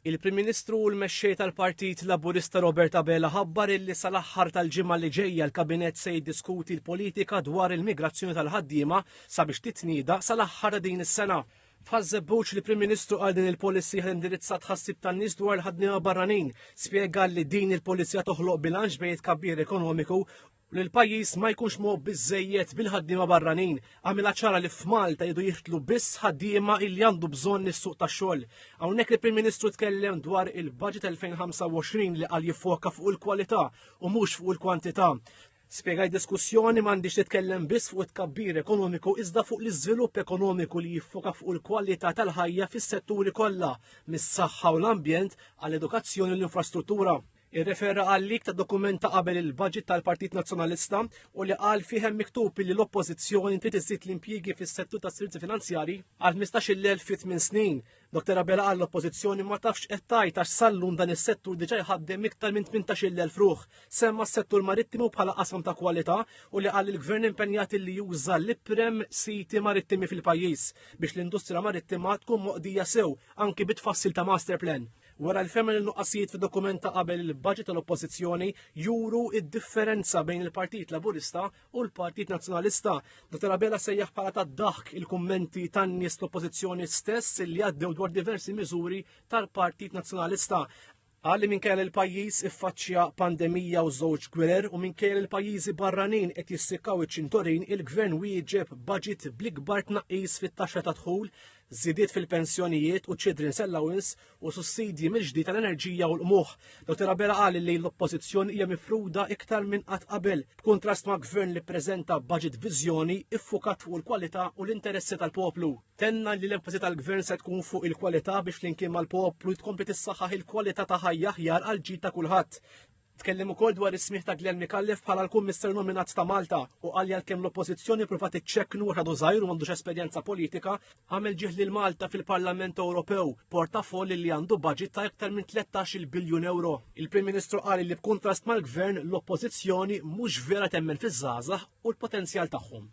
Il-Prim Ministru u l-mexxej tal-Partit Laburista Robert Abela ħabbar illi sal-aħħar tal-ġimgħa li ġejja l-Kabinett se jiddiskuti l-politika dwar il-migrazzjoni tal-ħaddiema sabiex titnieda sal-aħħar ta' din is-sena. F'ħażebbuġ li Prim Ministru għal din il-policy ħindirizza tħassib tan-nies dwar l-ħaddiema barranin, spjega li din il-polizzija toħloq bilanċ bejn tkabbir ekonomiku li l-pajjiż ma jkunx mob biżejjed bil-ħaddiema barranin. Għamilha ċara li f'Malta jdu jiħtlu biss ħaddiema illi għandu bżonn is-suq tax-xogħol. Hawnhekk il-Prim Ministru tkellem dwar il-budget 2025 li qal jiffoka fuq il-kwalità u mhux fuq il-kwantità. Spjegaj diskussjoni m'għandix titkellem biss fuq it-tkabbir ekonomiku iżda fuq l-iżvilupp ekonomiku li jiffoka fuq il-kwalità tal-ħajja fis-setturi kollha, mis-saħħa u l-ambjent għall-edukazzjoni u l-infrastruttura. Irrefera għal-lik ta' dokumenta qabel il-budget tal-Partit Nazzjonalista u li qal fihem miktub li l-oppożizzjoni trid iżid l-impjiegi fis-settur tas-servizzi finanzjarji għal 15,000 fi 8 snin. Dr. Abela qal l-oppożizzjoni ma tafx qed tgħid għax sallum dan is-settur diġà jħaddem iktar minn 18,000 ruħ. Semma s-settur marittimu bħala qasam ta' kwalità u li qal il-Gvern impenjat li juża l-iprem siti marittimi fil-pajjiż biex l-industrija marittima tkun moqdija sew anki bit-tfassil ta' master plan. Wara l-femmen il-nuqqasijiet fid-dokumenta qabel il-budget tal-oppożizzjoni juru id-differenza bejn il-Partit Laburista u l-Partit Nazzjonalista. Dr. Abela sejjaħ bħala tad-daħk il-kummenti tan-nies l-oppożizzjoni stess li għaddew dwar diversi miżuri tal-Partit Nazzjonalista. Għalli minkejja il-pajjiż iffaċċja pandemija u żewġ gwerer u minkejja il-pajjiżi barranin qed jissikkaw iċ-ċintorin, il-Gvern wieġeb budget bl-ikbar tnaqqis fit-taxxa ta' dħul, żidiet fil-pensjonijiet u children's allowance u sussidji mill-ġdid tal-enerġija u l-qmuħ. Dr. Abela qal li l-oppożizzjoni hija mifruda iktar minn qatt qabel, b'kuntrast ma' gvern li ppreżenta budget viżjoni iffukat fuq il-kwalità u l-interessi tal-poplu. Tenna li l-enfasi tal-gvern se tkun fuq il-kwalità biex flimkien mal-poplu tkompli tissaħħaħ il-kwalità ta' ħajja aħjar għal ġid ta' kulħadd. Tkellem ukoll dwar is-smigħ ta' Glenn Mikallef bħala l-Kummissar nominat ta' Malta u qal għalkemm l-Oppożizzjoni pruvat iċċekknu wara żgħir u m'għandux esperjenza politika, għamel ġieħ lil Malta fil-Parlament Ewropew, portafolli li għandu budget ta' iktar minn 13 biljun euro. Il-Prim Ministru qal li b'kuntrast mal-Gvern l-Oppożizzjoni mhux vera temmen fiż-żgħażagħ u l-potenzjal tagħhom.